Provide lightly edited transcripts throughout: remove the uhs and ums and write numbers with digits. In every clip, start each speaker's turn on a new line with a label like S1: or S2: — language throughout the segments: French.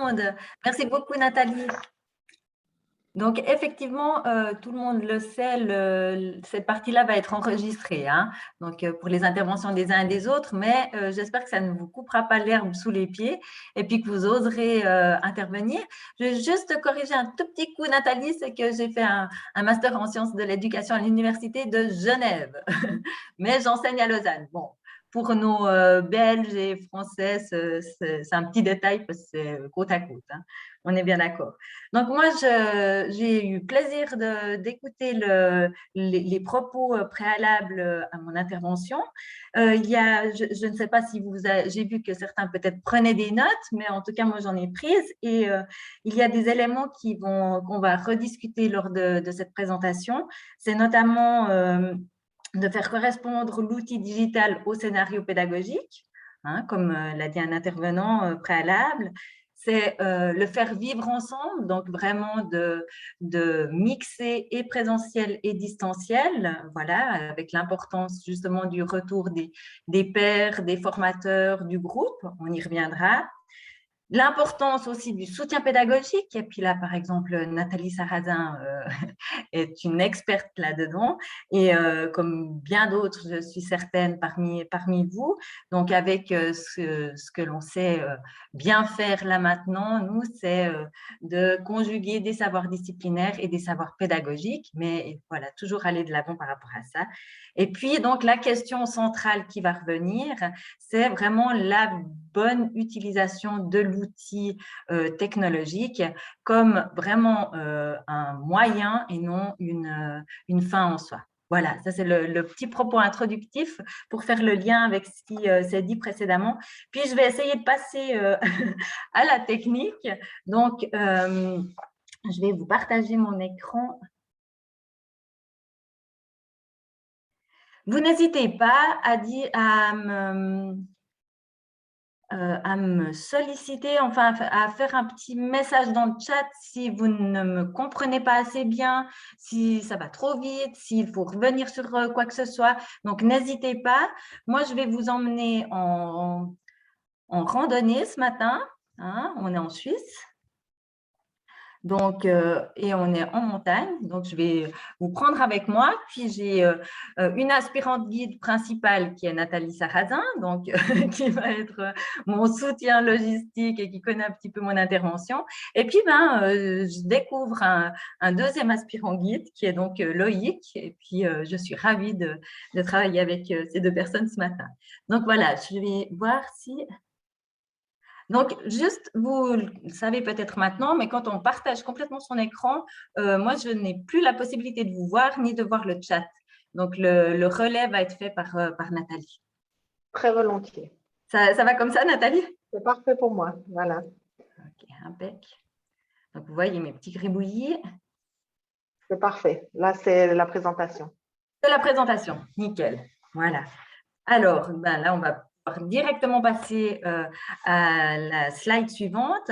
S1: monde. Merci beaucoup, Nathalie. Donc, effectivement, tout le monde le sait, cette partie-là va être enregistrée, hein, donc, pour les interventions des uns et des autres, mais j'espère que ça ne vous coupera pas l'herbe sous les pieds et puis que vous oserez intervenir. Je vais juste corriger un tout petit coup, Nathalie, c'est que j'ai fait un master en sciences de l'éducation à l'Université de Genève, mais j'enseigne à Lausanne. Bon. Pour nos Belges et Français, c'est un petit détail parce que c'est côte à côte. Hein. On est bien d'accord. Donc, moi, j'ai eu plaisir d'écouter les propos préalables à mon intervention. Je ne sais pas si j'ai vu que certains peut-être prenaient des notes, mais en tout cas, moi, j'en ai prises. Et il y a des éléments qu'on va rediscuter lors de cette présentation. C'est notamment de faire correspondre l'outil digital au scénario pédagogique, hein, comme l'a dit un intervenant préalable. C'est le faire vivre ensemble, donc vraiment de mixer et présentiel et distanciel, voilà, avec l'importance justement du retour des pairs, des formateurs, du groupe, on y reviendra. L'importance aussi du soutien pédagogique, et puis là, par exemple, Nathalie Sarrazin est une experte là-dedans, et comme bien d'autres, je suis certaine, parmi vous, donc avec ce que l'on sait bien faire là maintenant, nous, c'est de conjuguer des savoirs disciplinaires et des savoirs pédagogiques, mais voilà, toujours aller de l'avant par rapport à ça. Et puis, donc, la question centrale qui va revenir, c'est vraiment la bonne utilisation de l'outil technologique comme vraiment un moyen et non une fin en soi. Voilà, ça c'est le petit propos introductif pour faire le lien avec ce qui s'est dit précédemment. Puis, je vais essayer de passer à la technique. Donc, je vais vous partager mon écran. Vous n'hésitez pas à me solliciter, enfin à faire un petit message dans le chat si vous ne me comprenez pas assez bien, si ça va trop vite, s'il faut revenir sur quoi que ce soit. Donc, n'hésitez pas. Moi, je vais vous emmener en randonnée ce matin. Hein, on est en Suisse. Donc, et on est en montagne, donc je vais vous prendre avec moi. Puis j'ai une aspirante guide principale qui est Nathalie Sarrazin, donc qui va être mon soutien logistique et qui connaît un petit peu mon intervention. Et puis, je découvre un deuxième aspirant guide qui est donc Loïc. Et puis, je suis ravie de travailler avec ces deux personnes ce matin. Donc voilà, je vais voir si… Donc, juste, vous le savez peut-être maintenant, mais quand on partage complètement son écran, moi, je n'ai plus la possibilité de vous voir ni de voir le chat. Donc, le relais va être fait par Nathalie.
S2: Très volontiers.
S1: Ça va comme ça, Nathalie?
S2: C'est parfait pour moi, voilà.
S1: Ok, impec. Donc, vous voyez mes petits gribouillis.
S2: C'est parfait. Là, c'est la présentation.
S1: C'est la présentation, nickel. Voilà. Alors, là, on va directement passer à la slide suivante.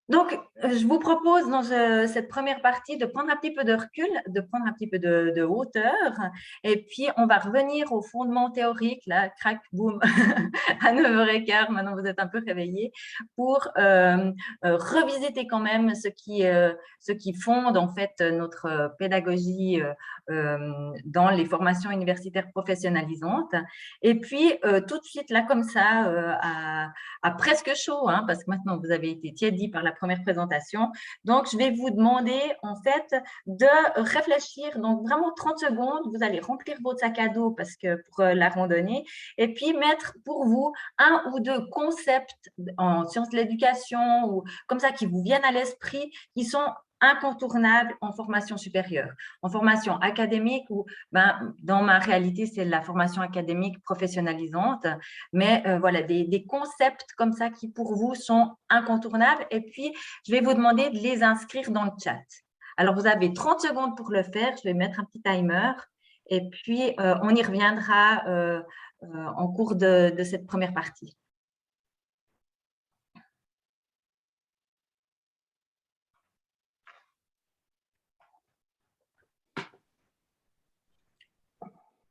S1: Donc, je vous propose dans cette première partie de prendre un petit peu de recul, de prendre un petit peu de hauteur, et puis on va revenir aux fondements théoriques, là, crac, boum, à 9h15, maintenant vous êtes un peu réveillés, pour revisiter quand même ce qui fonde en fait notre pédagogie dans les formations universitaires professionnalisantes. Et puis, tout de suite, là, comme ça, à presque chaud, hein, parce que maintenant, vous avez été tiédi par la première présentation. Donc, je vais vous demander, en fait, de réfléchir. Donc, vraiment 30 secondes, vous allez remplir votre sac à dos parce que pour la randonnée, et puis mettre pour vous un ou deux concepts en sciences de l'éducation ou comme ça qui vous viennent à l'esprit, qui sont incontournables en formation supérieure. En formation académique, ou dans ma réalité, c'est la formation académique professionnalisante, mais voilà, des concepts comme ça qui pour vous sont incontournables. Et puis, je vais vous demander de les inscrire dans le chat. Alors, vous avez 30 secondes pour le faire. Je vais mettre un petit timer et puis on y reviendra en cours de cette première partie.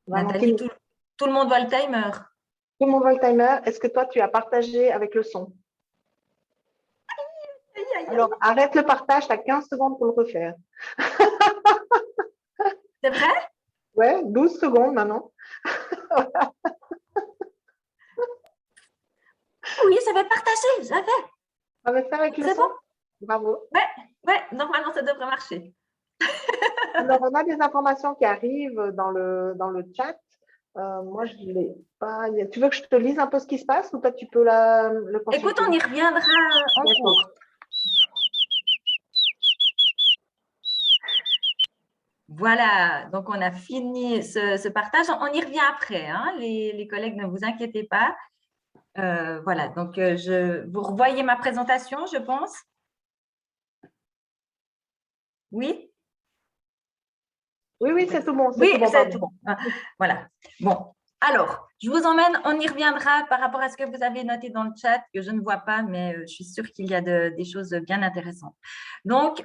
S1: Nathalie, tout le monde voit le timer?
S2: Tout le monde voit le timer. Est-ce que toi, tu as partagé avec le son? Alors, arrête le partage, tu as 15 secondes pour le refaire.
S1: C'est vrai?
S2: Ouais, 12 secondes maintenant.
S1: Oui, j'avais partagé, j'avais.
S2: On va faire avec le
S1: C'est
S2: son.
S1: bon?
S2: Bravo.
S1: Ouais, normalement, ça devrait marcher.
S2: Alors, on a des informations qui arrivent dans le chat. Moi, je ne l'ai pas. Tu veux que je te lise un peu ce qui se passe ou toi, tu peux le
S1: Écoute,
S2: consulter?
S1: on y reviendra en
S2: D'accord.
S1: cours. Voilà, donc on a fini ce partage. On y revient après, hein, les collègues, ne vous inquiétez pas. Voilà, donc vous revoyez ma présentation, je pense. Oui?
S2: Oui, c'est tout bon.
S1: Oui,
S2: Tout bon,
S1: c'est
S2: pardon.
S1: tout bon. Voilà. Bon, alors, je vous emmène, on y reviendra par rapport à ce que vous avez noté dans le chat, que je ne vois pas, mais je suis sûre qu'il y a des choses bien intéressantes. Donc,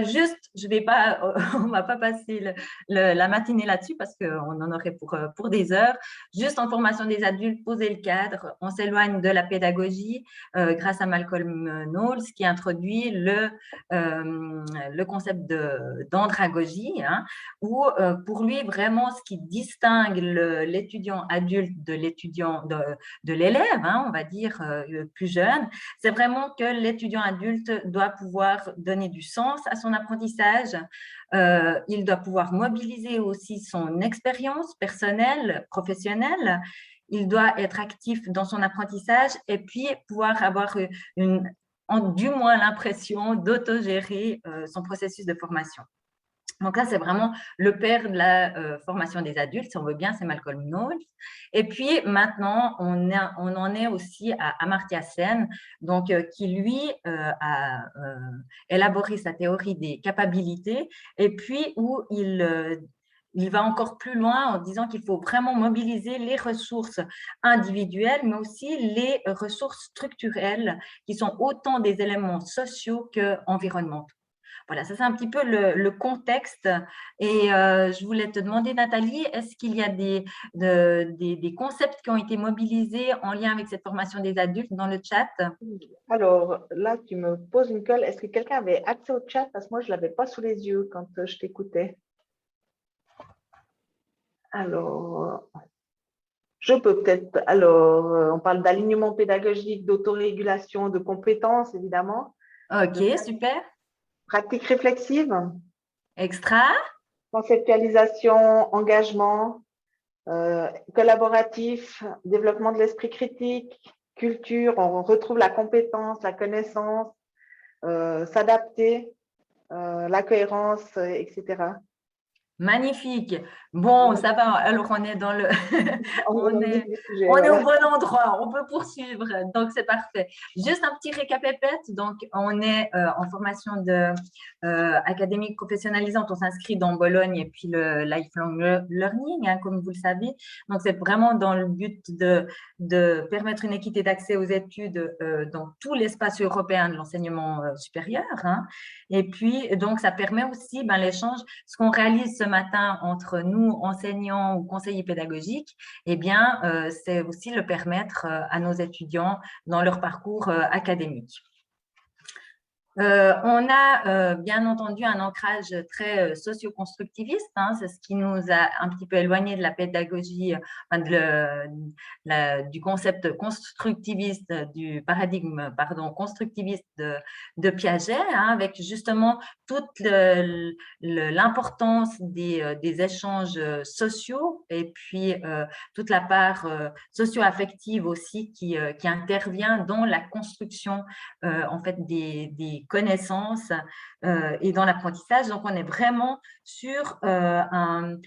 S1: juste, je vais pas, on ne va pas passer la matinée là-dessus parce qu'on en aurait pour des heures. Juste en formation des adultes, poser le cadre. On s'éloigne de la pédagogie grâce à Malcolm Knowles qui introduit le concept d'andragogie, hein, où pour lui, vraiment, ce qui distingue l'étudiant adulte de l'étudiant, de l'élève, hein, on va dire, plus jeune, c'est vraiment que l'étudiant adulte doit pouvoir donner du sens à son apprentissage, il doit pouvoir mobiliser aussi son expérience personnelle, professionnelle, il doit être actif dans son apprentissage et puis pouvoir avoir du moins l'impression d'autogérer son processus de formation. Donc là, c'est vraiment le père de la formation des adultes, si on veut bien, c'est Malcolm Knowles. Et puis maintenant, on en est aussi à Amartya Sen, donc, qui lui a élaboré sa théorie des capacités et puis où il va encore plus loin en disant qu'il faut vraiment mobiliser les ressources individuelles, mais aussi les ressources structurelles qui sont autant des éléments sociaux qu'environnementaux. Voilà, ça c'est un petit peu le contexte. Et je voulais te demander, Nathalie, est-ce qu'il y a des concepts qui ont été mobilisés en lien avec cette formation des adultes dans le chat?
S2: Alors, là, tu me poses une colle. Est-ce que quelqu'un avait accès au chat? Parce que moi, je ne l'avais pas sous les yeux quand je t'écoutais. Alors, je peux peut-être. Alors, on parle d'alignement pédagogique, d'autorégulation, de compétences, évidemment.
S1: Ok,
S2: De
S1: super.
S2: pratique réflexive,
S1: Extra.
S2: conceptualisation, engagement, collaboratif, développement de l'esprit critique, culture, on retrouve la compétence, la connaissance, s'adapter, la cohérence, etc.
S1: Magnifique. Bon, ça va. Alors, on est dans
S2: On est dans le vif du sujet,
S1: on est au
S2: voilà.
S1: bon endroit. On peut poursuivre. Donc, c'est parfait. Juste un petit récapépète. Donc, on est en formation académique professionnalisante. On s'inscrit dans Bologne et puis le lifelong learning, hein, comme vous le savez. Donc, c'est vraiment dans le but de permettre une équité d'accès aux études dans tout l'espace européen de l'enseignement supérieur, hein. Et puis, donc, ça permet aussi l'échange. Ce qu'on réalise ce matin entre nous, enseignants ou conseillers pédagogiques, eh bien, c'est aussi le permettre à nos étudiants dans leur parcours académique. On a bien entendu un ancrage très socio-constructiviste, hein, c'est ce qui nous a un petit peu éloigné de la pédagogie, du concept constructiviste, du paradigme constructiviste de Piaget, hein, avec justement toute l'importance des échanges sociaux et puis toute la part socio-affective aussi qui intervient dans la construction en fait des connaissances et dans l'apprentissage. Donc, on est vraiment sur un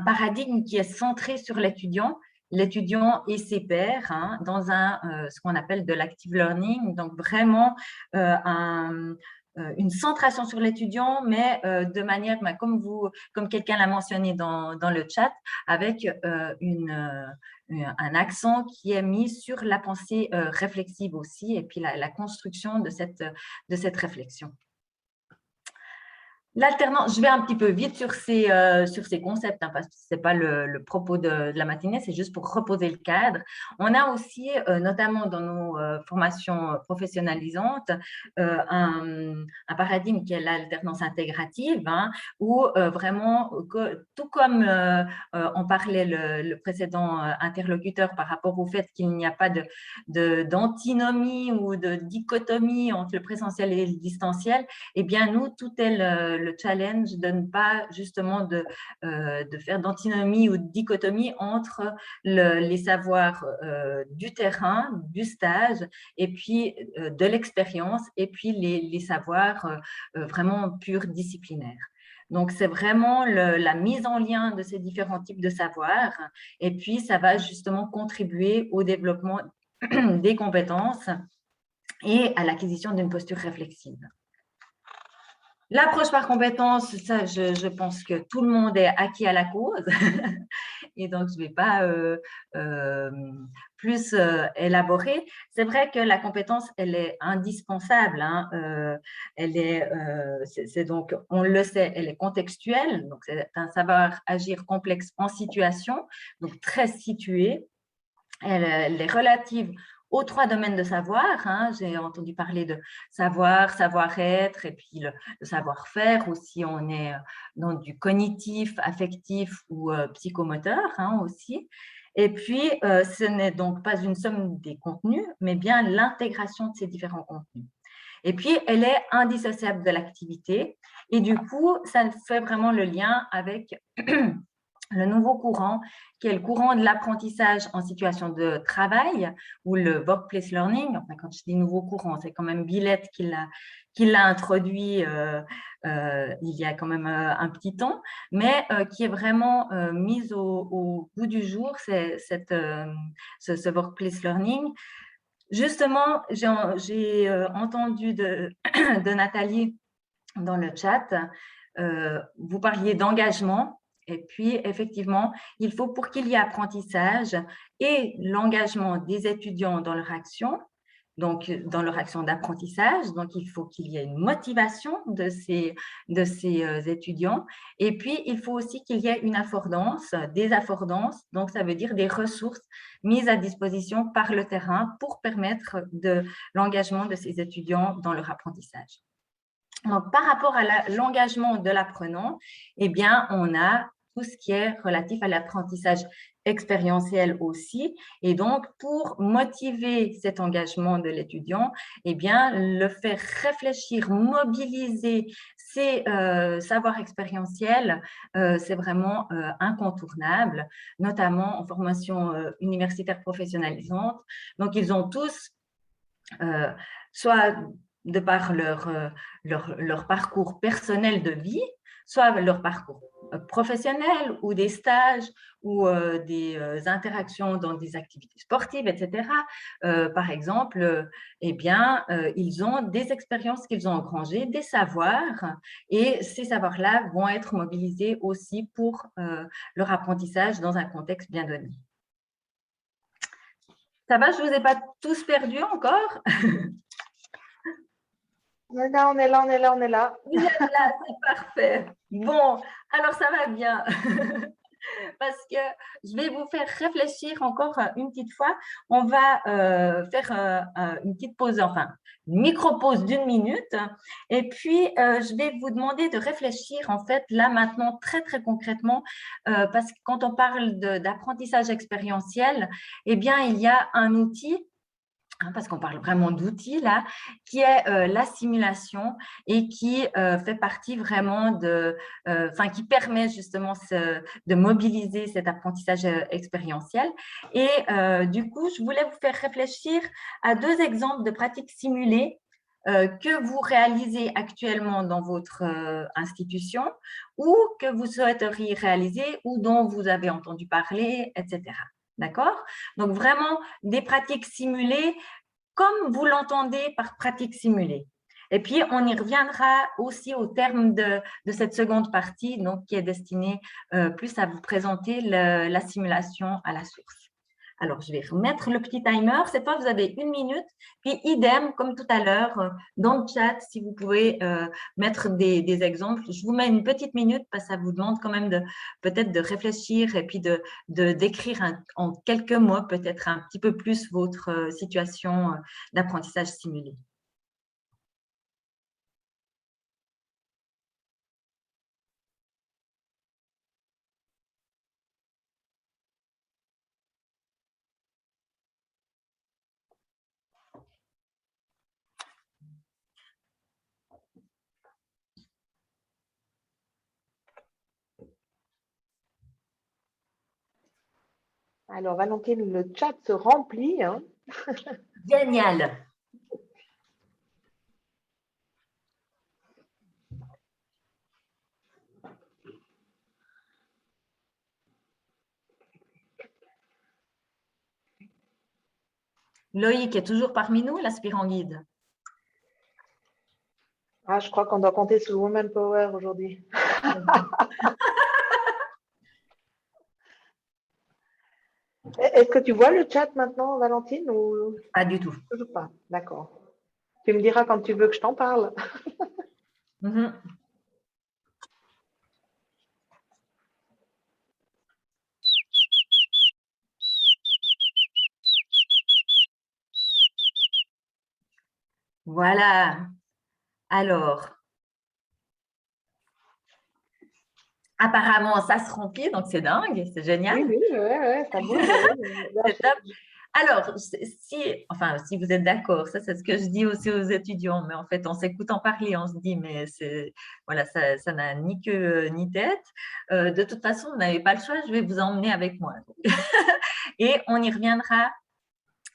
S1: paradigme qui est centré sur l'étudiant et ses pairs, hein, dans ce qu'on appelle de l'active learning. Donc, vraiment une centration sur l'étudiant, mais de manière, comme quelqu'un l'a mentionné dans le chat, avec un accent qui est mis sur la pensée réflexive aussi, et puis la construction de cette réflexion. L'alternance, je vais un petit peu vite sur ces concepts, hein, parce que ce n'est pas le propos de la matinée, c'est juste pour reposer le cadre. On a aussi, notamment dans nos formations professionnalisantes, un paradigme qui est l'alternance intégrative, hein, où vraiment, tout comme en parlait le précédent interlocuteur par rapport au fait qu'il n'y a pas d'antinomie ou de dichotomie entre le présentiel et le distanciel, eh bien, nous, tout est le challenge de ne pas justement de faire d'antinomie ou de dichotomie entre les savoirs du terrain, du stage, et puis de l'expérience, et puis les savoirs vraiment purs disciplinaires. Donc, c'est vraiment la mise en lien de ces différents types de savoirs, et puis ça va justement contribuer au développement des compétences et à l'acquisition d'une posture réflexive. L'approche par compétence, ça, je pense que tout le monde est acquis à la cause. Et donc, je ne vais pas plus élaborer. C'est vrai que la compétence, elle est indispensable. Hein, c'est donc, on le sait, elle est contextuelle. Donc, c'est un savoir agir complexe en situation, donc très situé. Elle est relative aux 3 domaines de savoir. Hein. J'ai entendu parler de savoir, savoir-être et puis le savoir-faire aussi. On est dans du cognitif, affectif ou psychomoteur, hein, aussi. Et puis, ce n'est donc pas une somme des contenus, mais bien l'intégration de ces différents contenus. Et puis, elle est indissociable de l'activité. Et du coup, ça fait vraiment le lien avec le nouveau courant, qui est le courant de l'apprentissage en situation de travail, ou le workplace learning. Enfin, quand je dis nouveau courant, c'est quand même Billett qui l'a introduit il y a quand même un petit temps, mais qui est vraiment mise au goût du jour, ce workplace learning. Justement, j'ai entendu de Nathalie dans le chat, vous parliez d'engagement. Et puis, effectivement, il faut, pour qu'il y ait apprentissage et l'engagement des étudiants dans leur action, donc dans leur action d'apprentissage, donc il faut qu'il y ait une motivation de ces étudiants. Et puis, il faut aussi qu'il y ait une affordance, des affordances, donc ça veut dire des ressources mises à disposition par le terrain pour permettre de l'engagement de ces étudiants dans leur apprentissage. Donc, par rapport à l'engagement de l'apprenant, eh bien, on a tout ce qui est relatif à l'apprentissage expérientiel aussi. Et donc, pour motiver cet engagement de l'étudiant, eh bien, le faire réfléchir, mobiliser ses savoirs expérientiels, c'est vraiment incontournable, notamment en formation universitaire professionnalisante. Donc, ils ont tous soit de par leur parcours personnel de vie, soit leur parcours professionnel ou des stages ou des interactions dans des activités sportives, etc. Par exemple, eh bien, ils ont des expériences qu'ils ont engrangées, des savoirs, et ces savoirs-là vont être mobilisés aussi pour leur apprentissage dans un contexte bien donné. Ça va, je ne vous ai pas tous perdus encore?
S2: On est là, on est là, on est là, on est là.
S1: Vous êtes là, c'est parfait. Bon, alors ça va bien. Parce que je vais vous faire réfléchir encore une petite fois. On va faire une petite pause, enfin, une micro-pause d'1 minute. Et puis, je vais vous demander de réfléchir, en fait, là, maintenant, très, très concrètement, parce que quand on parle d'apprentissage expérientiel, eh bien, il y a un outil, parce qu'on parle vraiment d'outils là, qui est la simulation et qui fait partie vraiment qui permet justement de mobiliser cet apprentissage expérientiel. Et du coup, je voulais vous faire réfléchir à 2 exemples de pratiques simulées que vous réalisez actuellement dans votre institution ou que vous souhaiteriez réaliser ou dont vous avez entendu parler, etc. D'accord? Donc, vraiment des pratiques simulées comme vous l'entendez par pratique simulée. Et puis, on y reviendra aussi au terme de cette seconde partie, donc, qui est destinée plus à vous présenter la simulation à la source. Alors, je vais remettre le petit timer. Cette fois, vous avez 1 minute. Puis, idem, comme tout à l'heure, dans le chat, si vous pouvez mettre des exemples. Je vous mets une petite minute parce que ça vous demande quand même peut-être de réfléchir et puis d'écrire en quelques mots peut-être un petit peu plus votre situation d'apprentissage simulé.
S2: Alors, Valentine, le chat se remplit, hein.
S1: Génial. Loïc est toujours parmi nous, l'aspirant guide.
S2: Ah, je crois qu'on doit compter sur le Woman Power aujourd'hui. Est-ce que tu vois le chat maintenant, Valentine, ou
S1: Pas du tout.
S2: toujours pas? D'accord. Tu me diras quand tu veux que je t'en parle.
S1: Voilà. Alors, apparemment, ça se remplit, donc c'est dingue, c'est génial.
S2: Oui, ouais, ça bouge.
S1: C'est top. Alors, si vous êtes d'accord, ça c'est ce que je dis aussi aux étudiants, mais en fait, en s'écoutant parler, on se dit, mais voilà, ça n'a ni queue ni tête. De toute façon, vous n'avez pas le choix, je vais vous emmener avec moi. Et on y reviendra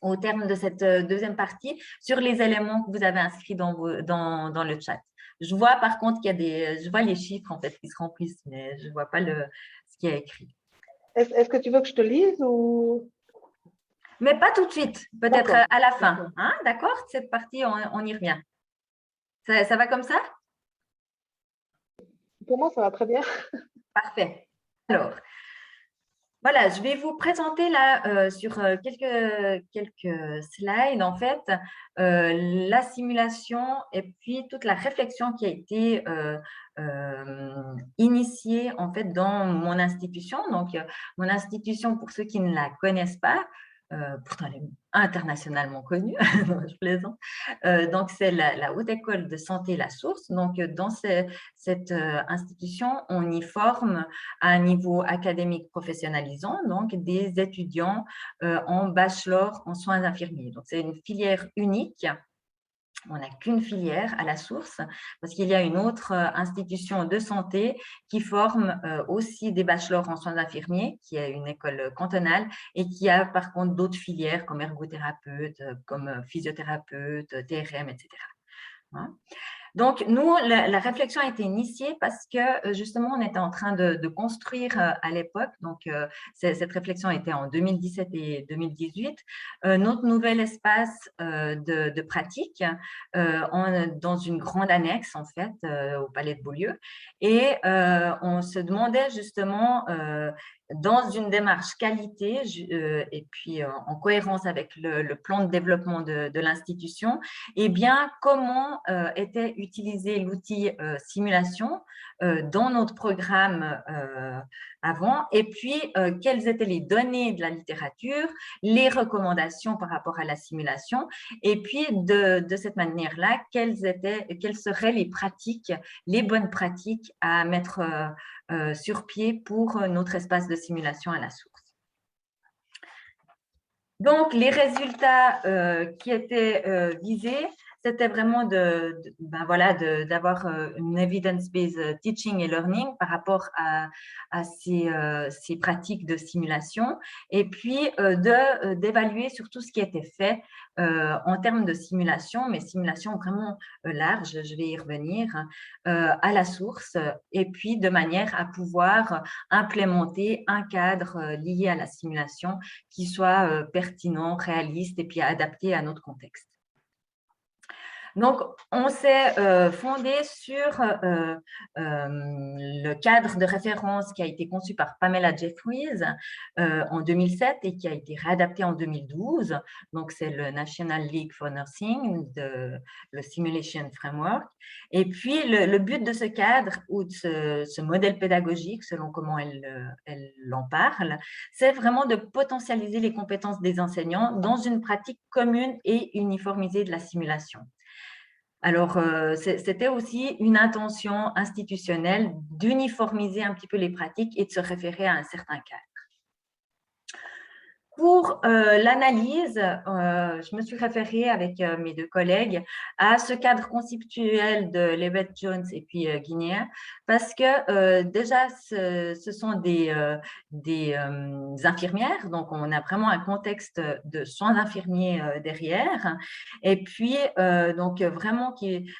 S1: au terme de cette deuxième partie sur les éléments que vous avez inscrits dans le chat. Je vois par contre je vois les chiffres en fait qui se remplissent, mais je ne vois pas ce qui est écrit.
S2: Est-ce que tu veux que je te lise ou…
S1: Mais pas tout de suite, peut-être à la fin. Hein, d'accord? Cette partie, on y revient. Ça va comme ça?
S2: Pour moi, ça va très bien.
S1: Parfait. Alors, voilà, je vais vous présenter là sur quelques slides, en fait, la simulation et puis toute la réflexion qui a été initiée en fait dans mon institution. Donc, mon institution, pour ceux qui ne la connaissent pas, pourtant elle est internationalement connue, je plaisante. Donc, c'est la Haute École de Santé La Source. Donc, dans cette institution, on y forme à un niveau académique professionnalisant, donc des étudiants en bachelor en soins infirmiers. Donc, c'est une filière unique. On n'a qu'une filière à la source parce qu'il y a une autre institution de santé qui forme aussi des bachelors en soins infirmiers, qui est une école cantonale et qui a par contre d'autres filières comme ergothérapeute, comme physiothérapeute, TRM, etc. Hein? Donc, nous, la réflexion a été initiée parce que justement, on était en train de construire à l'époque, donc cette réflexion était en 2017 et 2018, notre nouvel espace de pratique dans une grande annexe, en fait, au Palais de Beaulieu. Et on se demandait justement, dans une démarche qualité et puis en cohérence avec le plan de développement de l'institution, eh bien, comment était utilisé l'outil simulation dans notre programme avant, et puis quelles étaient les données de la littérature, les recommandations par rapport à la simulation, et puis de cette manière-là, quelles seraient les pratiques, les bonnes pratiques à mettre sur pied pour notre espace de simulation à la source. Donc, les résultats qui étaient visés, c'était vraiment d'avoir une evidence-based teaching et learning par rapport à ces pratiques de simulation, et puis d'évaluer sur tout ce qui était fait en termes de simulation, mais simulation vraiment large, je vais y revenir, à la source, et puis de manière à pouvoir implémenter un cadre lié à la simulation qui soit pertinent, réaliste et puis adapté à notre contexte. Donc, on s'est fondé sur le cadre de référence qui a été conçu par Pamela Jeffries en 2007 et qui a été réadapté en 2012. Donc, c'est le National League for Nursing, le Simulation Framework. Et puis, le but de ce cadre ou de ce modèle pédagogique, selon comment elle en parle, c'est vraiment de potentialiser les compétences des enseignants dans une pratique commune et uniformisée de la simulation. Alors, c'était aussi une intention institutionnelle d'uniformiser un petit peu les pratiques et de se référer à un certain cadre. Pour l'analyse, je me suis référée avec mes deux collègues à ce cadre conceptuel de Leavitt-Jones et puis Guinéa, parce que déjà, ce sont des infirmières, donc on a vraiment un contexte de soins infirmiers derrière, et puis donc vraiment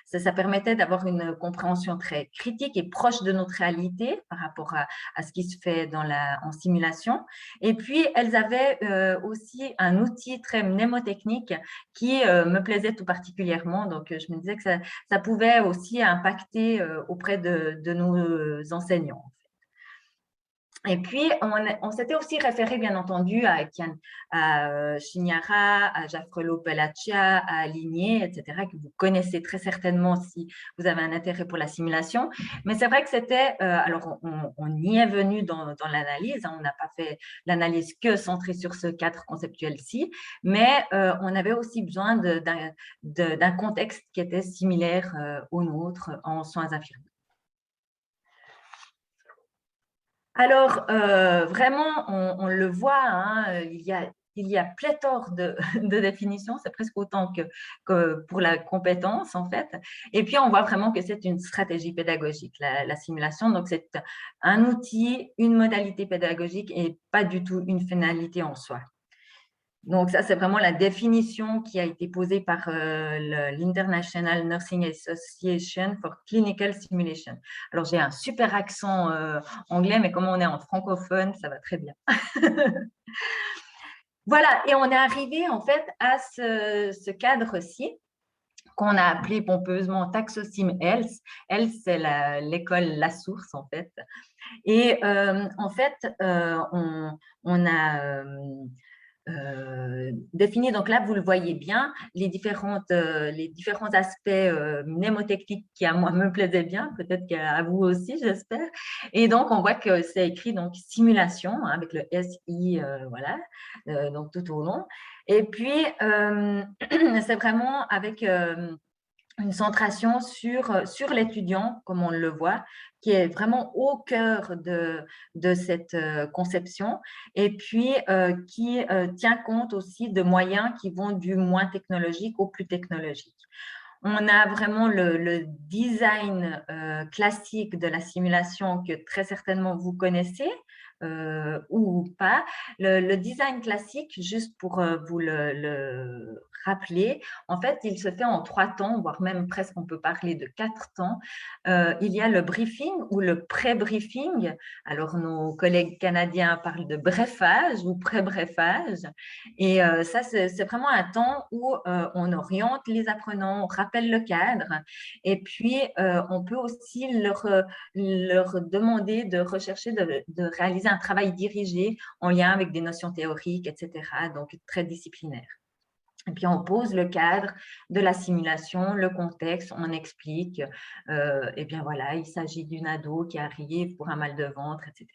S1: ça permettait d'avoir une compréhension très critique et proche de notre réalité par rapport à ce qui se fait en simulation. Et puis, elles avaient aussi un outil très mnémotechnique qui me plaisait tout particulièrement. Donc, je me disais que ça pouvait aussi impacter auprès de nos enseignants. Et puis, on s'était aussi référé, bien entendu, à Chinyara, à Jafrelo Pellaccia, à Aligné, etc., que vous connaissez très certainement si vous avez un intérêt pour la simulation. Mais c'est vrai que c'était… alors, on y est venu dans l'analyse. Hein, on n'a pas fait l'analyse que centrée sur ce cadre conceptuel-ci, mais on avait aussi besoin d'un contexte qui était similaire au nôtre en soins infirmiers. Alors, vraiment, on le voit, hein, il y a pléthore de définitions, c'est presque autant que pour la compétence, en fait. Et puis, on voit vraiment que c'est une stratégie pédagogique, la simulation. Donc, c'est un outil, une modalité pédagogique et pas du tout une finalité en soi. Donc, ça, c'est vraiment la définition qui a été posée par l'International Nursing Association for Clinical Simulation. Alors, j'ai un super accent anglais, mais comme on est en francophone, ça va très bien. Voilà, et on est arrivé en fait à ce cadre-ci qu'on a appelé pompeusement Taxosim Health. Health, c'est l'école La Source, en fait. Et en fait, on a… définir. Donc là, vous le voyez bien, les différents aspects mnémotechniques qui à moi me plaisaient bien, peut-être qu'à vous aussi, j'espère. Et donc, on voit que c'est écrit donc simulation hein, avec le SI, voilà, donc tout au long. Et puis, c'est vraiment avec une centration sur l'étudiant, comme on le voit, qui est vraiment au cœur de cette conception et puis qui tient compte aussi de moyens qui vont du moins technologique au plus technologique. On a vraiment le design classique de la simulation que très certainement vous connaissez ou pas. Le design classique, juste pour vous le rappeler, en fait, il se fait en 3 temps, voire même presque on peut parler de 4 temps. Il y a le briefing ou le pré-briefing. Alors, nos collègues canadiens parlent de brefage ou pré-brefage. Et ça, c'est vraiment un temps où on oriente les apprenants, on rappelle le cadre. Et puis, on peut aussi leur demander de rechercher, de réaliser un travail dirigé en lien avec des notions théoriques, etc. Donc, très disciplinaire. Et puis, on pose le cadre de la simulation, le contexte, on explique. Et bien voilà, il s'agit d'une ado qui arrive pour un mal de ventre, etc.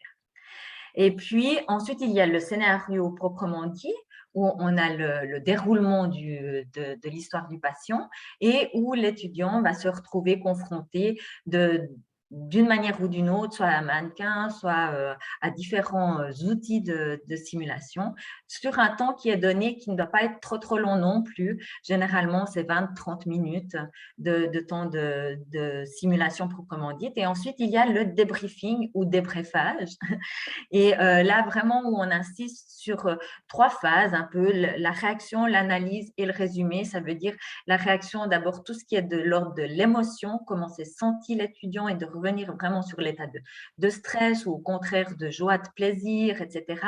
S1: Et puis, ensuite, il y a le scénario proprement dit, où on a le déroulement de l'histoire du patient et où l'étudiant va se retrouver confronté d'une manière ou d'une autre, soit à un mannequin, soit à différents outils de simulation, sur un temps qui est donné, qui ne doit pas être trop long non plus. Généralement, c'est 20-30 minutes de temps de simulation proprement dite. Et ensuite, il y a le débriefing ou débriefage. Et là, vraiment, où on insiste sur 3 phases, un peu la réaction, l'analyse et le résumé. Ça veut dire la réaction, d'abord, tout ce qui est de l'ordre de l'émotion, comment s'est senti l'étudiant et de revenir vraiment sur l'état de stress ou au contraire de joie, de plaisir, etc.,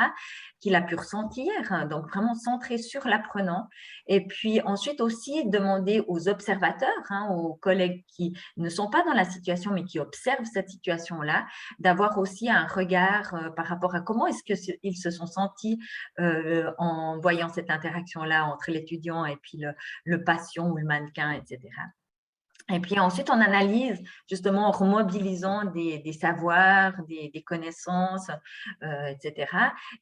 S1: qu'il a pu ressentir. Donc, vraiment centré sur l'apprenant. Et puis ensuite aussi demander aux observateurs, aux collègues qui ne sont pas dans la situation mais qui observent cette situation-là, d'avoir aussi un regard par rapport à comment est-ce qu'ils se sont sentis en voyant cette interaction-là entre l'étudiant et puis le patient ou le mannequin, etc. Et puis ensuite, on analyse justement en remobilisant des savoirs, des connaissances, etc.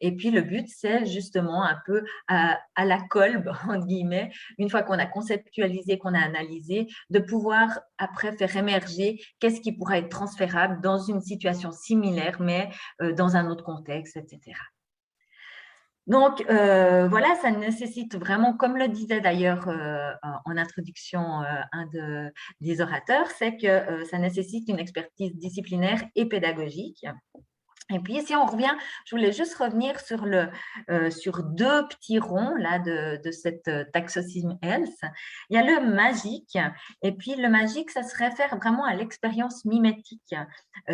S1: Et puis le but, c'est justement un peu à la colbe, entre guillemets, une fois qu'on a conceptualisé, qu'on a analysé, de pouvoir après faire émerger qu'est-ce qui pourrait être transférable dans une situation similaire, mais dans un autre contexte, etc. Donc, voilà, ça nécessite vraiment, comme le disait d'ailleurs en introduction un des orateurs, c'est que ça nécessite une expertise disciplinaire et pédagogique. Et puis, si on revient, je voulais juste revenir sur deux petits ronds là, de cette taxonym Health. Il y a le magique, et puis le magique, ça se réfère vraiment à l'expérience mimétique,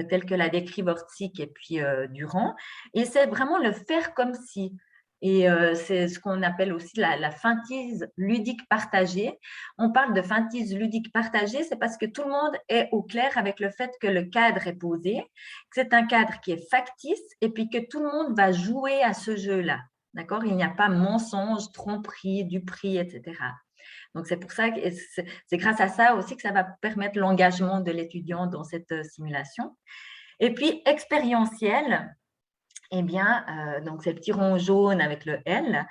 S1: telle que l'a décrit Wortzik et puis Durand. Et c'est vraiment le faire comme si. Et c'est ce qu'on appelle aussi la feintise ludique partagée. On parle de feintise ludique partagée, c'est parce que tout le monde est au clair avec le fait que le cadre est posé, que c'est un cadre qui est factice et puis que tout le monde va jouer à ce jeu-là. D'accord? Il n'y a pas mensonge, tromperie, duperie, etc. Donc, c'est pour ça que c'est grâce à ça aussi que ça va permettre l'engagement de l'étudiant dans cette simulation. Et puis, expérientiel, eh bien, donc ces petits ronds jaunes avec le L,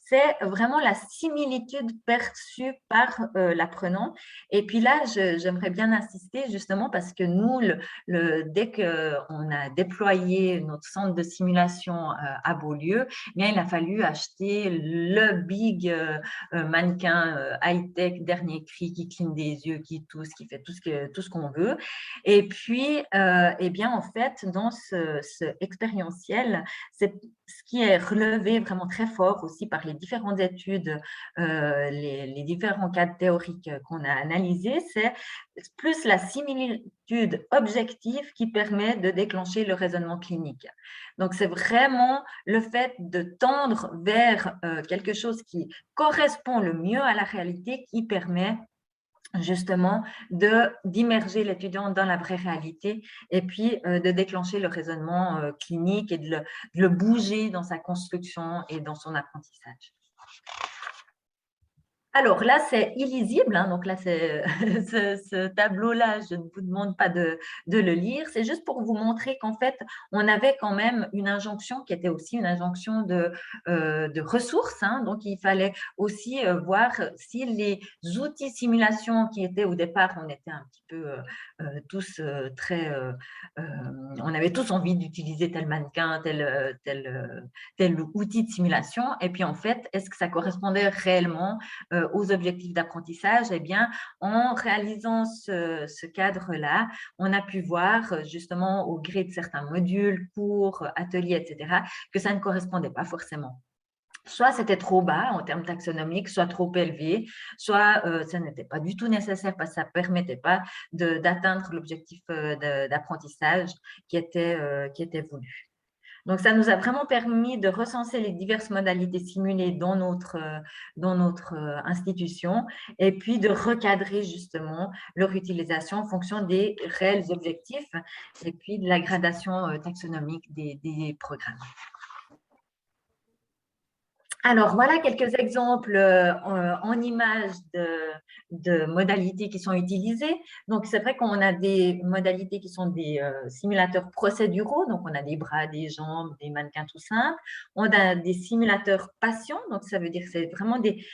S1: c'est vraiment la similitude perçue par l'apprenant. Et puis là, j'aimerais bien insister justement parce que nous, dès qu'on a déployé notre centre de simulation à Beaulieu, eh bien, il a fallu acheter le big mannequin high-tech, dernier cri, qui cligne des yeux, qui tousse, qui fait tout ce qu'on veut. Et puis, eh bien, en fait, dans ce expérientiel, c'est ce qui est relevé vraiment très fort aussi par les différentes études, les différents cadres théoriques qu'on a analysés, c'est plus la similitude objective qui permet de déclencher le raisonnement clinique. Donc, c'est vraiment le fait de tendre vers quelque chose qui correspond le mieux à la réalité qui permet justement d'immerger l'étudiant dans la vraie réalité et puis de déclencher le raisonnement clinique et de le bouger dans sa construction et dans son apprentissage. Alors là, c'est illisible, donc là, ce tableau-là, je ne vous demande pas de le lire, c'est juste pour vous montrer qu'en fait, on avait quand même une injonction qui était aussi une injonction de ressources, donc il fallait aussi voir si les outils simulation qui étaient au départ, on était un petit peu tous très… on avait tous envie d'utiliser tel mannequin, tel outil de simulation, et puis en fait, est-ce que ça correspondait réellement aux objectifs d'apprentissage? Eh bien, en réalisant ce cadre-là, on a pu voir justement au gré de certains modules, cours, ateliers, etc., que ça ne correspondait pas forcément. Soit c'était trop bas en termes taxonomiques, soit trop élevé, soit ça n'était pas du tout nécessaire parce que ça ne permettait pas d'atteindre l'objectif d'apprentissage qui était voulu. Donc, ça nous a vraiment permis de recenser les diverses modalités simulées dans notre institution et puis de recadrer justement leur utilisation en fonction des réels objectifs et puis de la gradation taxonomique des programmes. Alors, voilà quelques exemples en images de modalités qui sont utilisées. Donc, c'est vrai qu'on a des modalités qui sont des simulateurs procéduraux. Donc, on a des bras, des jambes, des mannequins tout simples. On a des simulateurs patients. Donc, ça veut dire que c'est vraiment des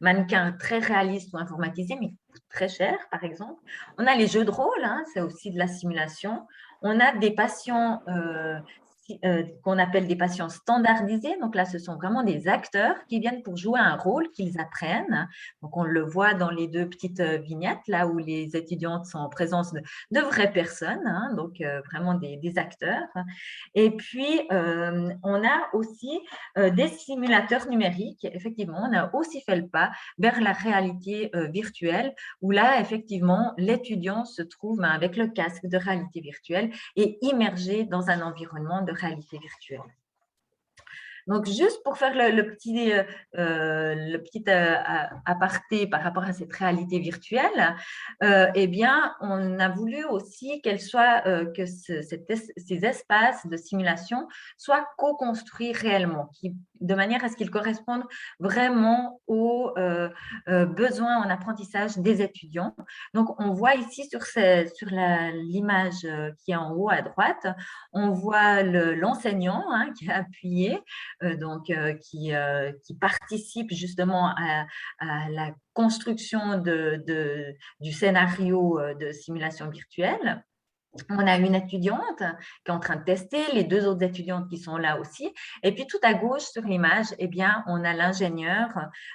S1: mannequins très réalistes ou informatisés, mais qui coûtent très cher, par exemple. On a les jeux de rôle, c'est aussi de la simulation. On a des patients qu'on appelle des patients standardisés. Donc là, ce sont vraiment des acteurs qui viennent pour jouer un rôle qu'ils apprennent. Donc on le voit dans les deux petites vignettes, là où les étudiantes sont en présence de vraies personnes, hein, donc vraiment des acteurs. Et puis, on a aussi des simulateurs numériques. Effectivement, on a aussi fait le pas vers la réalité virtuelle, où là, effectivement, l'étudiant se trouve avec le casque de réalité virtuelle et immergé dans un environnement de réalité virtuelle. Donc, juste pour faire le petit aparté par rapport à cette réalité virtuelle, eh bien, on a voulu aussi que ces espaces de simulation soient co-construits réellement, de manière à ce qu'ils correspondent vraiment aux besoins en apprentissage des étudiants. Donc, on voit ici sur l'image qui est en haut à droite, on voit l'enseignant qui a appuyé, qui participe justement à la construction du scénario de simulation virtuelle. On a une étudiante qui est en train de tester, les deux autres étudiantes qui sont là aussi. Et puis tout à gauche sur l'image, eh bien, on a l'ingénieur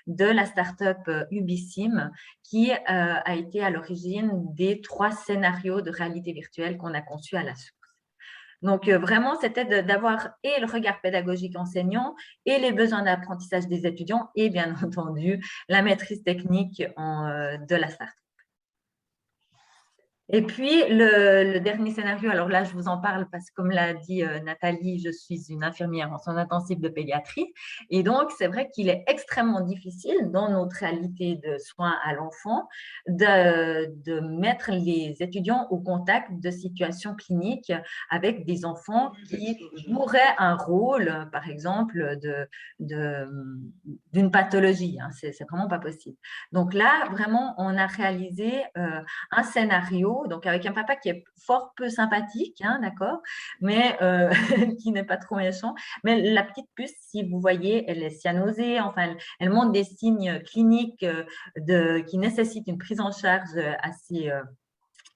S1: de la start-up Ubisim qui a été à l'origine des 3 scénarios de réalité virtuelle qu'on a conçus à la source. Donc, vraiment, c'était d'avoir et le regard pédagogique enseignant et les besoins d'apprentissage des étudiants et, bien entendu, la maîtrise technique de la start-up. Et puis, le dernier scénario, alors là, je vous en parle parce que, comme l'a dit Nathalie, je suis une infirmière en soins intensifs de pédiatrie. Et donc, c'est vrai qu'il est extrêmement difficile dans notre réalité de soins à l'enfant de mettre les étudiants au contact de situations cliniques avec des enfants qui joueraient un rôle, par exemple, d'une pathologie. Hein. C'est vraiment pas possible. Donc là, vraiment, on a réalisé un scénario, donc avec un papa qui est fort peu sympathique, hein, d'accord, mais qui n'est pas trop méchant. Mais la petite puce, si vous voyez, elle est cyanosée, enfin, elle montre des signes cliniques qui nécessitent une prise en charge assez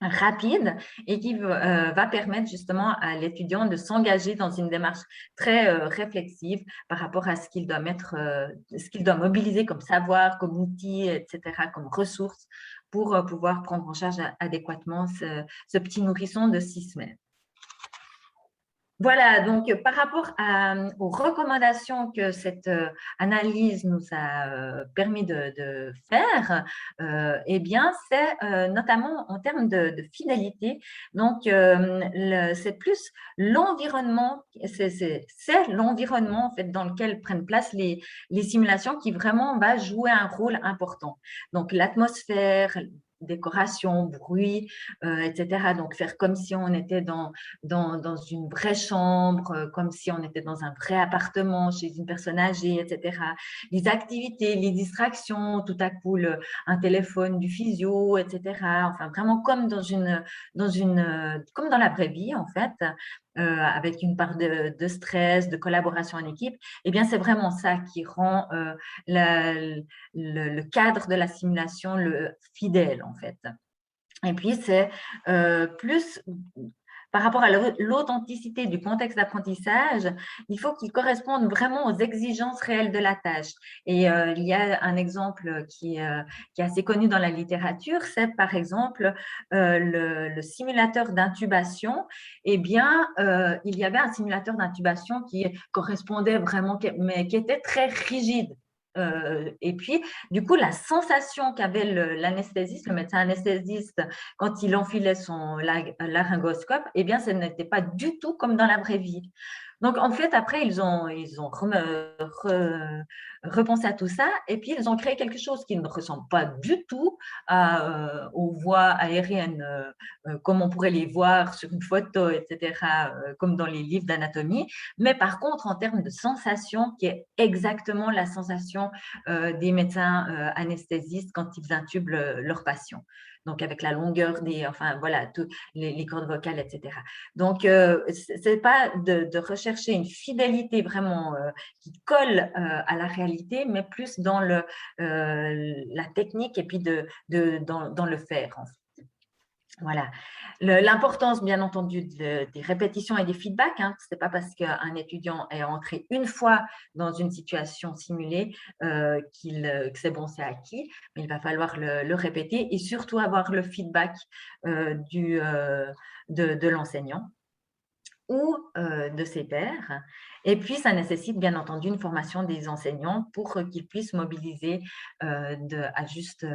S1: rapide et qui va permettre justement à l'étudiant de s'engager dans une démarche très réflexive par rapport à ce qu'il doit ce qu'il doit mobiliser comme savoir, comme outil, etc., comme ressources pour pouvoir prendre en charge adéquatement ce petit nourrisson de 6 semaines. Voilà, donc par rapport aux recommandations que cette analyse nous a permis de faire, eh bien, c'est notamment en termes de fidélité. Donc, c'est plus l'environnement, c'est l'environnement en fait, dans lequel prennent place les simulations qui vraiment va jouer un rôle important. Donc, l'atmosphère, décoration, bruit, etc. Donc, faire comme si on était dans une vraie chambre, comme si on était dans un vrai appartement chez une personne âgée, etc. Les activités, les distractions, tout à coup, un téléphone du physio, etc. Enfin, vraiment comme comme dans la vraie vie, en fait. Avec une part stress, de collaboration en équipe, eh bien, c'est vraiment ça qui rend le cadre de la simulation fidèle, en fait. Et puis, c'est plus par rapport à l'authenticité du contexte d'apprentissage, il faut qu'il corresponde vraiment aux exigences réelles de la tâche. Et il y a un exemple qui est assez connu dans la littérature, c'est par exemple le simulateur d'intubation. Eh bien, il y avait un simulateur d'intubation qui correspondait vraiment, mais qui était très rigide. Et puis, du coup, la sensation qu'avait l'anesthésiste, le médecin anesthésiste, quand il enfilait son laryngoscope, eh bien, ce n'était pas du tout comme dans la vraie vie. Donc, en fait, après, ils ont repensé à tout ça et puis ils ont créé quelque chose qui ne ressemble pas du tout aux voies aériennes comme on pourrait les voir sur une photo, etc., comme dans les livres d'anatomie. Mais par contre, en termes de sensation, qui est exactement la sensation des médecins anesthésistes quand ils intubent leurs patients. Donc, avec la longueur enfin, voilà, les cordes vocales, etc. Donc, ce n'est pas de rechercher une fidélité vraiment qui colle à la réalité, mais plus dans la technique et puis dans le faire, en fait. Voilà. L'importance, bien entendu, des répétitions et des feedbacks. Hein. Ce n'est pas parce qu'un étudiant est entré une fois dans une situation simulée que c'est bon, c'est acquis, mais il va falloir le répéter et surtout avoir le feedback de l'enseignant ou de ses pairs. Et puis, ça nécessite bien entendu une formation des enseignants pour qu'ils puissent mobiliser à juste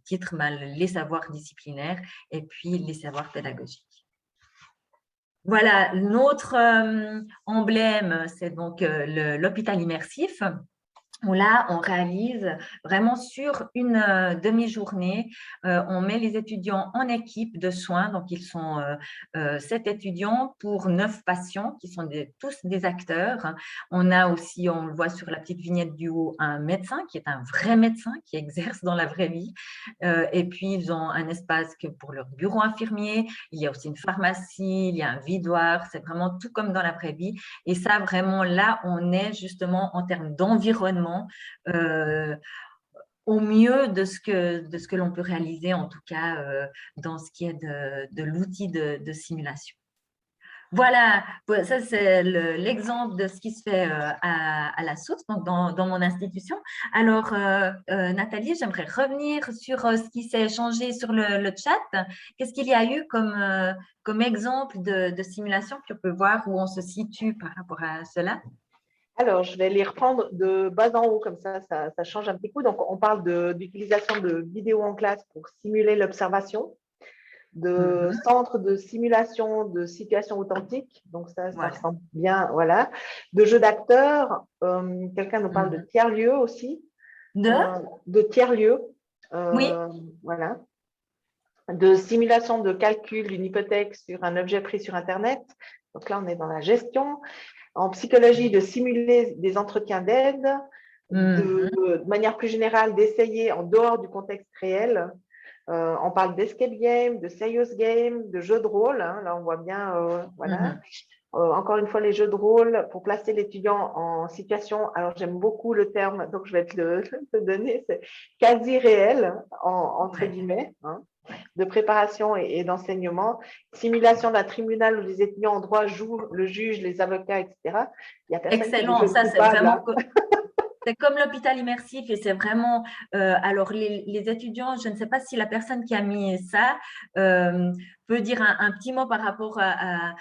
S1: titre les savoirs disciplinaires et puis les savoirs pédagogiques. Voilà, notre emblème, c'est donc l'hôpital immersif. Où là, on réalise vraiment sur une demi-journée, on met les étudiants en équipe de soins, donc ils sont 7 étudiants pour 9 patients qui sont tous des acteurs. On a aussi, on le voit sur la petite vignette du haut, un médecin qui est un vrai médecin qui exerce dans la vraie vie. Et puis, ils ont un espace pour leur bureau infirmier, il y a aussi une pharmacie, il y a un vidoir, c'est vraiment tout comme dans la vraie vie. Et ça, vraiment, là, on est justement en termes d'environnement au mieux de ce que l'on peut réaliser, en tout cas dans ce qui est de l'outil de simulation. Voilà, ça c'est l'exemple de ce qui se fait à la source, donc dans mon institution. Alors, Nathalie, j'aimerais revenir sur ce qui s'est échangé sur le chat. Qu'est-ce qu'il y a eu comme exemple de simulation qu'on peut voir où on se situe par rapport à cela?
S2: Alors, je vais les reprendre de bas en haut, comme ça change un petit coup. Donc, on parle d'utilisation de vidéos en classe pour simuler l'observation, de centres de simulation de situations authentiques. Donc, ça ressemble bien, voilà. De jeux d'acteurs. Quelqu'un nous parle de tiers-lieux aussi. De tiers-lieux.
S1: Oui.
S2: Voilà. De simulation de calcul d'une hypothèque sur un objet pris sur Internet. Donc là, on est dans la gestion. En psychologie, de simuler des entretiens d'aide, de manière plus générale, d'essayer en dehors du contexte réel. On parle d'escape game, de serious game, de jeux de rôle. Hein. Là, on voit bien, voilà. Encore une fois, les jeux de rôle pour placer l'étudiant en situation. Alors, j'aime beaucoup le terme, donc je vais te le donner, c'est quasi réel, entre guillemets. Hein, de préparation et d'enseignement, simulation d'un tribunal où les étudiants en droit jouent le juge, les avocats, etc. Il y a personne
S1: excellent,
S2: qui
S1: ça c'est vraiment… C'est comme l'hôpital immersif et c'est vraiment… alors, les étudiants, je ne sais pas si la personne qui a mis ça peut dire un petit mot par rapport à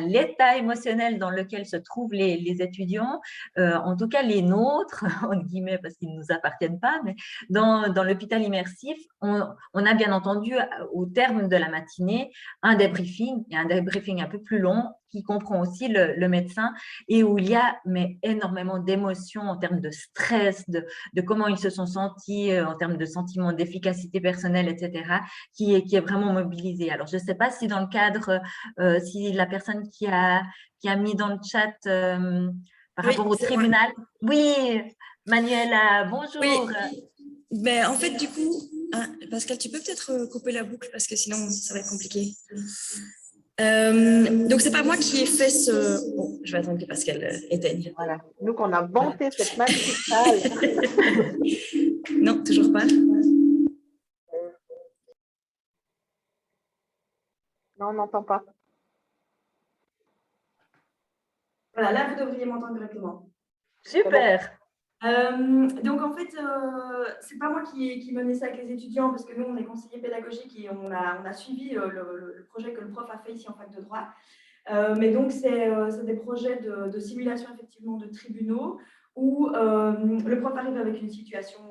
S1: l'état émotionnel dans lequel se trouvent les étudiants. En tout cas, les nôtres, entre guillemets, parce qu'ils ne nous appartiennent pas, mais dans l'hôpital immersif, on a bien entendu, au terme de la matinée, un débriefing, et un débriefing un peu plus long qui comprend aussi le médecin et où il y a énormément d'émotions en termes de stress, de comment ils se sont sentis, en termes de sentiment d'efficacité personnelle, etc., qui est vraiment mobilisé. Alors, je ne sais pas si dans le cadre, si la personne qui a mis dans le chat par rapport au tribunal… Oui, Manuela, bonjour.
S3: Oui. Ben, en fait, du coup, Pascal, tu peux peut-être couper la boucle parce que sinon, ça va être compliqué. Donc, c'est pas moi qui ai fait ce… Bon, je vais attendre que Pascal éteigne.
S2: Voilà. Nous, qu'on a vanté cette magnifique salle.
S3: Non, toujours pas.
S2: Non, on n'entend pas.
S3: Voilà, là, vous devriez m'entendre correctement.
S1: Super.
S3: Donc, en fait, c'est pas moi qui menais ça avec les étudiants parce que nous, on est conseillers pédagogiques et on a suivi le projet que le prof a fait ici en fac de droit. Mais donc, c'est des projets de simulation, effectivement, de tribunaux où le prof arrive avec une situation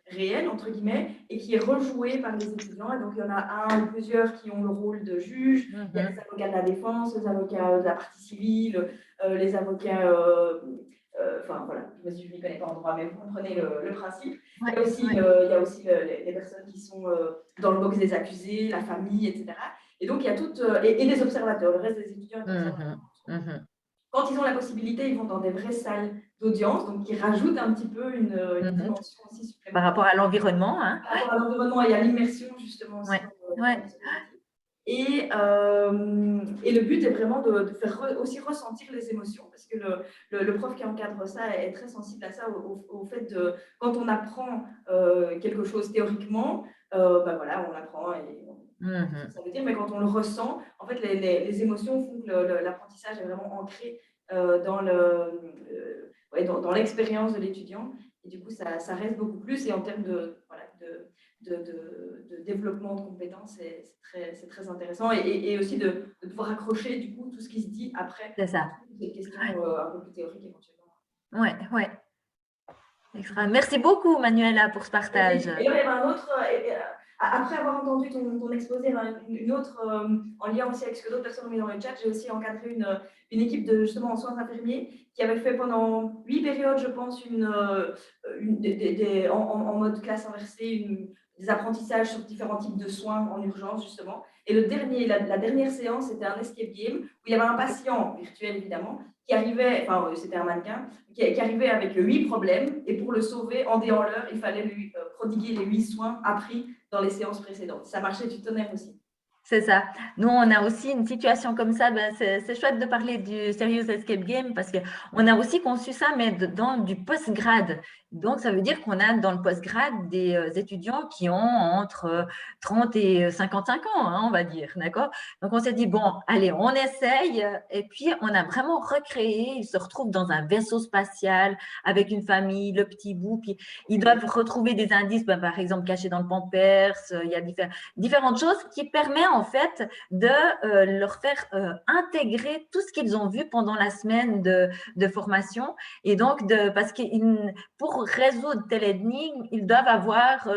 S3: réelle, entre guillemets, et qui est rejouée par les étudiants. Et donc, il y en a un ou plusieurs qui ont le rôle de juge. Il y a les avocats de la défense, les avocats de la partie civile, les avocats… Enfin, voilà, je ne m'y connais pas en droit, mais vous comprenez le principe. Il y a aussi les personnes qui sont dans le box des accusés, la famille, etc. Et donc, il y a toutes… et des observateurs, le reste des étudiants est observateur. Quand ils ont la possibilité, ils vont dans des vraies salles d'audience, donc qui rajoutent un petit peu une dimension aussi supplémentaire.
S1: Par rapport à l'environnement. Hein.
S3: Par rapport à l'environnement et à l'immersion, justement, aussi. Et le but est vraiment de faire aussi ressentir les émotions, parce que le prof qui encadre ça est très sensible à ça, au fait de, quand on apprend quelque chose théoriquement, bah voilà, on l'apprend et
S1: Mhm.
S3: ça veut dire, mais quand on le ressent, en fait, les émotions font que l'apprentissage est vraiment ancré dans ouais, dans l'expérience de l'étudiant. Et du coup, ça reste beaucoup plus. Et en termes de, voilà, de développement de compétences, c'est très intéressant. Et aussi de pouvoir accrocher du coup tout ce qui se dit après
S1: C'est ça.
S3: des questions un peu plus théoriques éventuellement.
S1: Ouais, ouais. Merci beaucoup, Manuela, pour ce partage.
S3: Et là, il y avait un autre, après avoir entendu ton exposé, une autre, en lien aussi avec ce que d'autres personnes ont mis dans le chat, j'ai aussi encadré une équipe de, justement, en soins infirmiers qui avait fait pendant 8 périodes, je pense, en mode classe inversée, des apprentissages sur différents types de soins en urgence, justement. Et la dernière séance, c'était un escape game où il y avait un patient, virtuel évidemment, qui arrivait, enfin, c'était un mannequin, qui arrivait avec 8 problèmes, et pour le sauver, en dé en l'heure, il fallait lui prodiguer les 8 soins appris dans les séances précédentes. Ça marchait du tonnerre aussi.
S1: C'est ça. Nous, on a aussi une situation comme ça. Ben, c'est chouette de parler du Serious Escape Game parce qu'on a aussi conçu ça, mais dans du post-grade. Donc, ça veut dire qu'on a dans le post-grade des étudiants qui ont entre 30 et 55 ans, hein, on va dire. D'accord? Donc, on s'est dit, bon, allez, on essaye. Et puis, on a vraiment recréé. Ils se retrouvent dans un vaisseau spatial avec une famille, le petit bout. Puis, ils doivent retrouver des indices, ben, par exemple, cachés dans le pampers. Il y a différentes choses qui permettent en fait de leur faire intégrer tout ce qu'ils ont vu pendant la semaine de formation. Et donc, parce que pour résoudre telle énigme, ils doivent avoir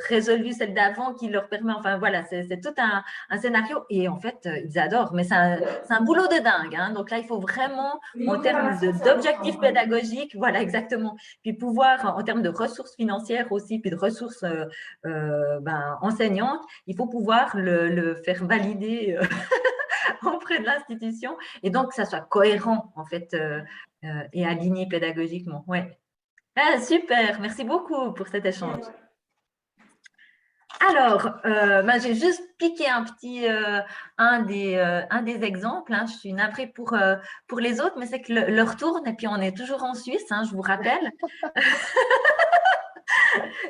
S1: résolu celle d'avant qui leur permet, enfin voilà, c'est tout un scénario. Et en fait, ils adorent, mais c'est un boulot de dingue. Hein. Donc là, il faut vraiment, en termes d'objectifs pédagogiques, voilà, exactement. Puis pouvoir, en termes de ressources financières aussi, puis de ressources enseignantes, il faut pouvoir le faire valider auprès de l'institution et donc que ça soit cohérent en fait et aligné pédagogiquement. Ouais. Ah, super, merci beaucoup pour cet échange. Alors, j'ai juste piqué un des exemples. Hein. Je suis navrée pour les autres, mais c'est que l'heure tourne et puis on est toujours en Suisse, hein, je vous rappelle.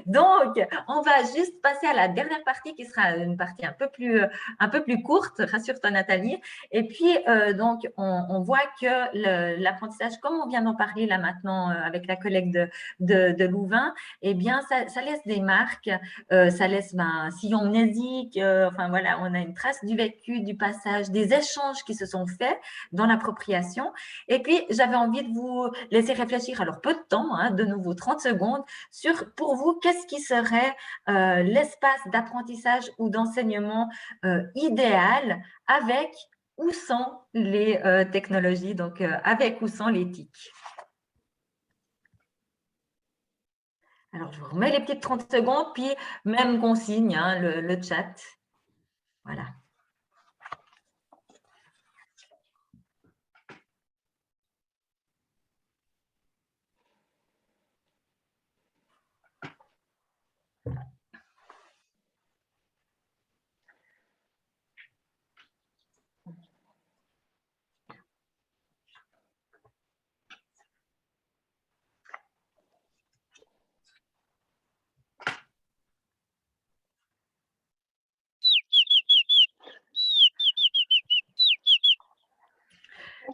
S1: Donc, on va juste passer à la dernière partie qui sera une partie un peu plus courte, rassure-toi Nathalie. Et puis, donc, on voit que l'apprentissage, comme on vient d'en parler là maintenant avec la collègue de Louvain, eh bien, ça laisse des marques, ça laisse un sillon mnésique, enfin voilà, on a une trace du vécu, du passage, des échanges qui se sont faits dans l'appropriation. Et puis, j'avais envie de vous laisser réfléchir, alors peu de temps, hein, de nouveau 30 secondes, sur pour vous, qu'est-ce qui serait l'espace d'apprentissage ou d'enseignement idéal avec ou sans les technologies, donc avec ou sans l'éthique. Alors, je vous remets les petites 30 secondes, puis même consigne, hein, le chat. Voilà.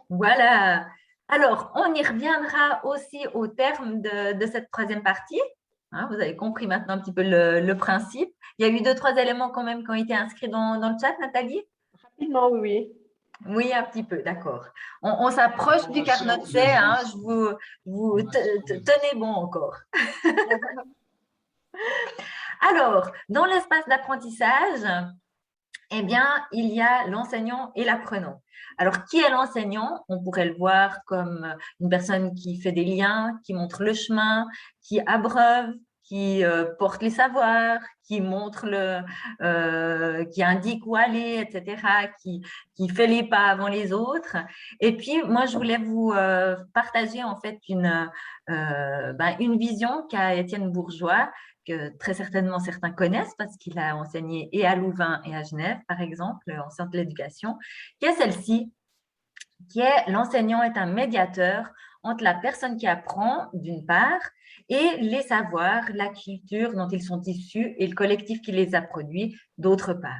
S1: Voilà. Alors, on y reviendra aussi au terme de cette troisième partie. Hein, vous avez compris maintenant un petit peu le principe. Il y a eu 2-3 éléments quand même qui ont été inscrits dans le chat, Nathalie?
S2: Rapidement, oui.
S1: Oui, un petit peu, d'accord. On s'approche du carnet de thé, hein, vous tenez bon encore. Alors, dans l'espace d'apprentissage, eh bien, il y a l'enseignant et l'apprenant. Alors, qui est l'enseignant? On pourrait le voir comme une personne qui fait des liens, qui montre le chemin, qui abreuve, qui porte les savoirs, qui montre qui indique où aller, etc., qui fait les pas avant les autres. Et puis, moi, je voulais vous partager en fait une vision qu'a Étienne Bourgeois, que très certainement certains connaissent parce qu'il a enseigné et à Louvain et à Genève, par exemple, en sciences de l'éducation, qui est celle-ci, qui est l'enseignant est un médiateur entre la personne qui apprend, d'une part, et les savoirs, la culture dont ils sont issus et le collectif qui les a produits, d'autre part.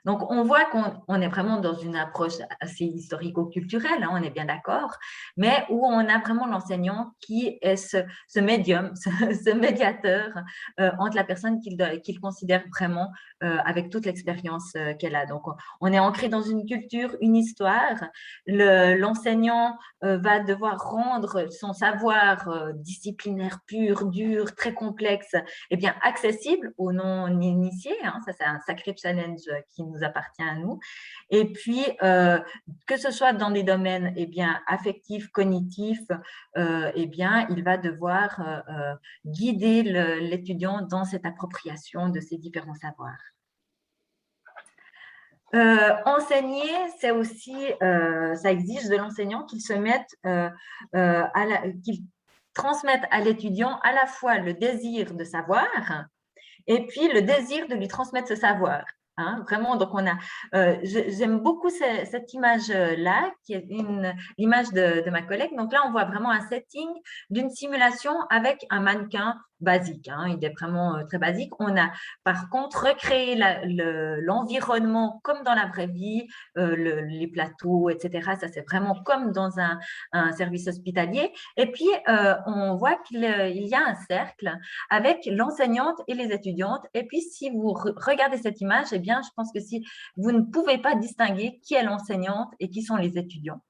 S1: Donc, on voit qu'on est vraiment dans une approche assez historico-culturelle, hein, on est bien d'accord, mais où on a vraiment l'enseignant qui est ce médium, ce médiateur entre la personne qu'il considère vraiment avec toute l'expérience qu'elle a. Donc, on est ancré dans une culture, une histoire. L'enseignant va devoir rendre son savoir disciplinaire pur, dur, très complexe, eh bien, accessible aux non-initiés. Hein, ça, c'est un sacré challenge qui nous appartient à nous. Et puis, que ce soit dans des domaines eh bien, affectifs, cognitifs, eh bien, il va devoir guider l'étudiant dans cette appropriation de ces différents savoirs. Enseigner, c'est aussi, ça exige de l'enseignant qu'il se mette qu'il transmette à l'étudiant à la fois le désir de savoir et puis le désir de lui transmettre ce savoir. Hein, vraiment, donc j'aime beaucoup cette image-là, qui est l'image de ma collègue. Donc là, on voit vraiment un setting d'une simulation avec un mannequin basique. Hein, il est vraiment très basique. On a par contre recréé l'environnement comme dans la vraie vie, les plateaux, etc. Ça, c'est vraiment comme dans un service hospitalier. Et puis, on voit qu'il y a un cercle avec l'enseignante et les étudiantes. Et puis, si vous regardez cette image, eh bien, je pense que si vous ne pouvez pas distinguer qui est l'enseignante et qui sont les étudiants.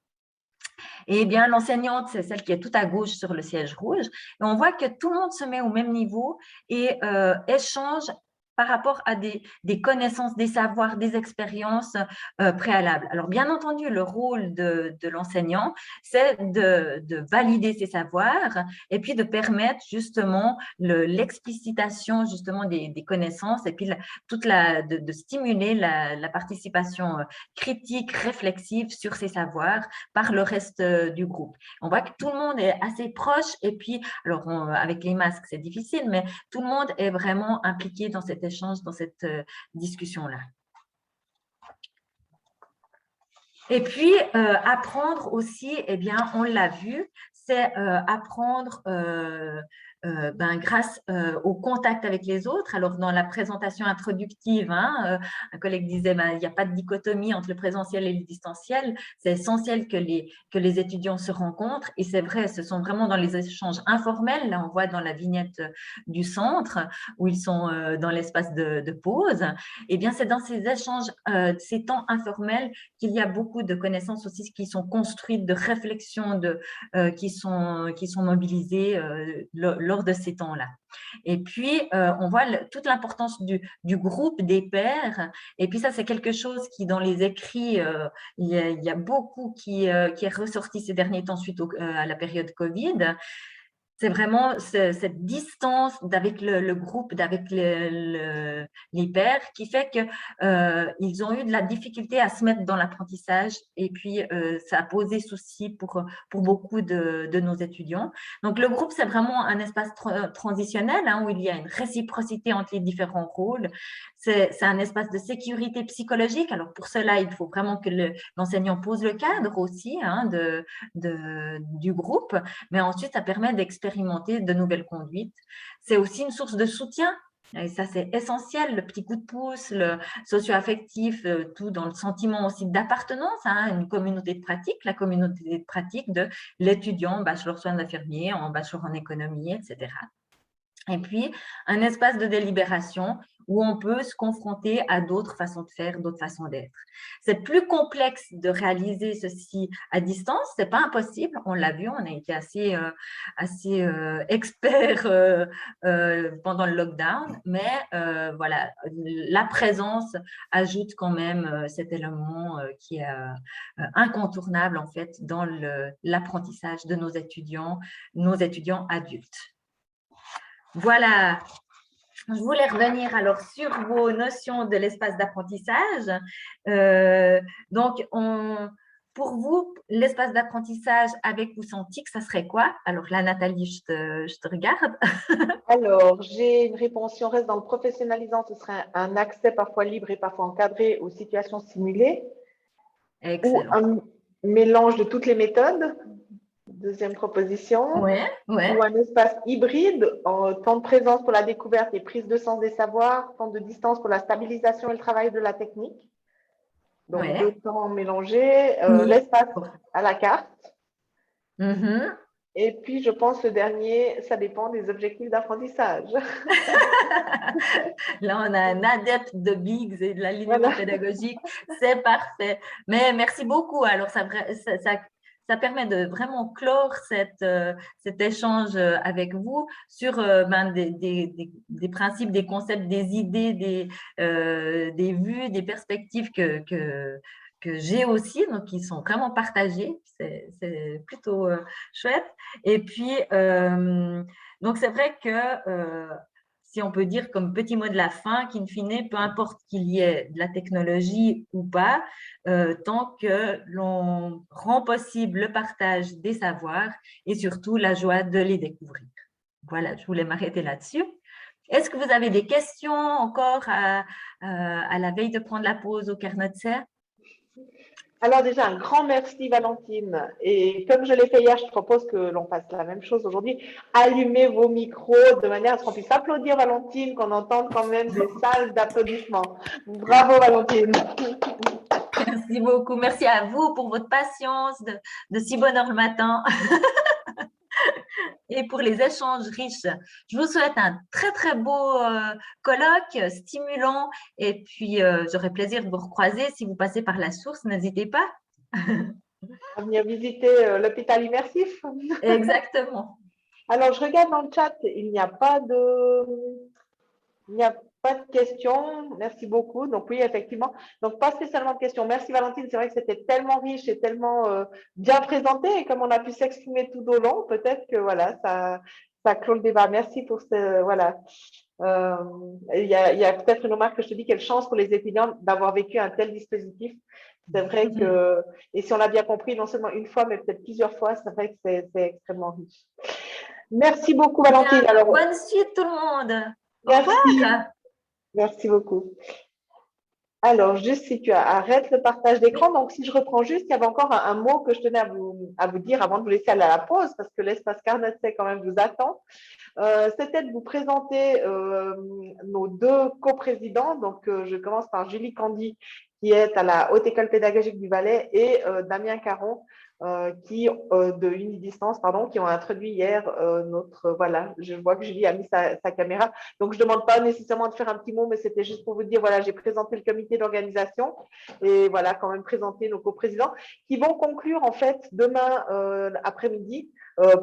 S1: Eh bien, l'enseignante, c'est celle qui est tout à gauche sur le siège rouge. Et on voit que tout le monde se met au même niveau et échange par rapport à des connaissances, des savoirs, des expériences préalables. Alors, bien entendu, le rôle de l'enseignant, c'est de valider ces savoirs et puis de permettre justement l'explicitation justement des connaissances et puis de stimuler la participation critique, réflexive sur ces savoirs par le reste du groupe. On voit que tout le monde est assez proche et puis, alors avec les masques, c'est difficile, mais tout le monde est vraiment impliqué dans cet échange, dans cette discussion-là. Et puis, apprendre aussi, eh bien, on l'a vu, c'est apprendre grâce au contact avec les autres. Alors, dans la présentation introductive, hein, un collègue disait il n'y a pas de dichotomie entre le présentiel et le distanciel. C'est essentiel que les étudiants se rencontrent. Et c'est vrai, ce sont vraiment dans les échanges informels. Là, on voit dans la vignette du centre où ils sont dans l'espace de pause. Eh bien, c'est dans ces échanges, ces temps informels qu'il y a beaucoup de connaissances aussi qui sont construites, de réflexions qui sont mobilisées lors de ces temps-là. Et puis, on voit toute l'importance du groupe des pairs. Et puis ça, c'est quelque chose qui, dans les écrits, il y a beaucoup qui est ressorti ces derniers temps suite à la période Covid. C'est vraiment cette distance avec le groupe, avec les pairs qui fait qu'ils ont eu de la difficulté à se mettre dans l'apprentissage et puis ça a posé souci pour beaucoup de nos étudiants. Donc, le groupe, c'est vraiment un espace transitionnel hein, où il y a une réciprocité entre les différents rôles. C'est un espace de sécurité psychologique. Alors, pour cela, il faut vraiment que l'enseignant pose le cadre aussi hein, du groupe, mais ensuite, ça permet d'expérimenter de nouvelles conduites. C'est aussi une source de soutien. Et ça, c'est essentiel, le petit coup de pouce, le socio-affectif, tout dans le sentiment aussi d'appartenance à une communauté de pratique, la communauté de pratique de l'étudiant, bachelor soins d'infirmier, en bachelor en économie, etc. Et puis, un espace de délibération où on peut se confronter à d'autres façons de faire, d'autres façons d'être. C'est plus complexe de réaliser ceci à distance, ce n'est pas impossible, on l'a vu, on a été assez experts pendant le lockdown, mais voilà, la présence ajoute quand même cet élément qui est incontournable en fait dans l'apprentissage de nos étudiants adultes. Voilà, je voulais revenir alors sur vos notions de l'espace d'apprentissage. Donc, pour vous, l'espace d'apprentissage avec ou sans TIC, ça serait quoi? Alors là, Nathalie, je te regarde.
S2: Alors, j'ai une réponse. Si on reste dans le professionnalisant, ce serait un accès parfois libre et parfois encadré aux situations simulées.
S1: Excellent.
S2: Ou un mélange de toutes les méthodes. Deuxième proposition.
S1: Ouais, ouais.
S2: Ou un espace hybride en temps de présence pour la découverte et prise de sens des savoirs, temps de distance pour la stabilisation et le travail de la technique. Donc,
S1: Ouais.
S2: deux temps mélangés.
S1: Oui.
S2: L'espace à la carte.
S1: Mhm.
S2: Et puis, je pense le dernier, ça dépend des objectifs d'apprentissage.
S1: Là, on a un adepte de Biggs et de l'alignement
S2: Voilà.
S1: pédagogique. C'est parfait. Mais merci beaucoup. Alors, ça permet de vraiment clore cet échange avec vous sur des principes, des concepts, des idées, des vues, des perspectives que j'ai aussi, donc qui sont vraiment partagées. C'est plutôt chouette. Et puis, donc c'est vrai que si on peut dire comme petit mot de la fin, qu'in fine, peu importe qu'il y ait de la technologie ou pas, tant que l'on rend possible le partage des savoirs et surtout la joie de les découvrir. Voilà, je voulais m'arrêter là-dessus. Est-ce que vous avez des questions encore à la veille de prendre la pause au Carnot-Serre?
S2: Alors déjà, un grand merci Valentine. Et comme je l'ai fait hier, je propose que l'on fasse la même chose aujourd'hui. Allumez vos micros de manière à ce qu'on puisse applaudir Valentine, qu'on entende quand même des salles d'applaudissements. Bravo Valentine.
S1: Merci beaucoup. Merci à vous pour votre patience de si bonne heure le matin et pour les échanges riches. Je vous souhaite un très, très beau colloque, stimulant. Et puis, j'aurai plaisir de vous recroiser. Si vous passez par la source, n'hésitez pas.
S2: À venir visiter l'hôpital immersif.
S1: Exactement.
S2: Alors, je regarde dans le chat, il n'y a pas de questions. Merci beaucoup. Donc oui, effectivement. Donc pas spécialement de questions. Merci Valentine. C'est vrai que c'était tellement riche et tellement bien présenté. Et comme on a pu s'exprimer tout au long, peut-être que voilà, ça clôt le débat. Merci pour ce voilà. Il y a peut-être une remarque que je te dis, quelle chance pour les étudiants d'avoir vécu un tel dispositif. C'est vrai que, et si on l'a bien compris, non seulement une fois, mais peut-être plusieurs fois, c'est vrai que c'est extrêmement riche. Merci beaucoup, Valentine.
S1: Bien,
S2: Alors,
S1: bonne suite tout le monde. Au
S2: merci.
S1: revoir.
S2: Merci beaucoup. Alors, juste si tu arrêtes le partage d'écran, donc si je reprends juste, il y avait encore un mot que je tenais à vous dire avant de vous laisser aller à la pause, parce que l'espace Carnot-Serre quand même vous attend. C'était de vous présenter nos deux coprésidents. Donc, je commence par Julie Candy, qui est à la Haute École pédagogique du Valais, et Damien Caron, de Unidistance, pardon, qui ont introduit hier notre… Voilà, je vois que Julie a mis sa caméra. Donc, je ne demande pas nécessairement de faire un petit mot, mais c'était juste pour vous dire, voilà, j'ai présenté le comité d'organisation et voilà, quand même présenter nos coprésidents qui vont conclure en fait demain après-midi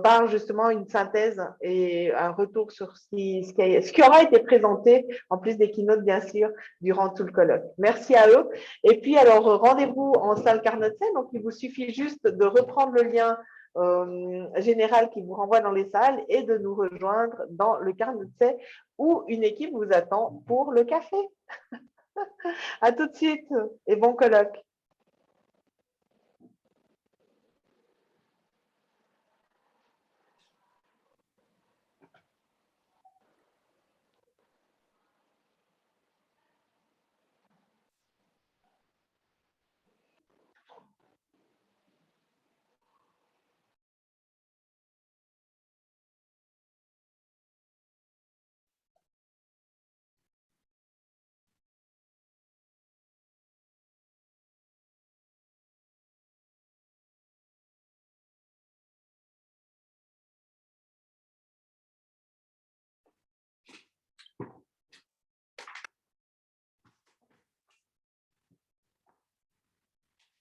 S2: par justement une synthèse et un retour sur ce qui aura été présenté, en plus des keynotes, bien sûr, durant tout le colloque. Merci à eux. Et puis, alors, rendez-vous en salle Carnot-Serre. Donc, il vous suffit juste de reprendre le lien général qui vous renvoie dans les salles et de nous rejoindre dans le Carnot-Serre où une équipe vous attend pour le café. À tout de suite et bon colloque.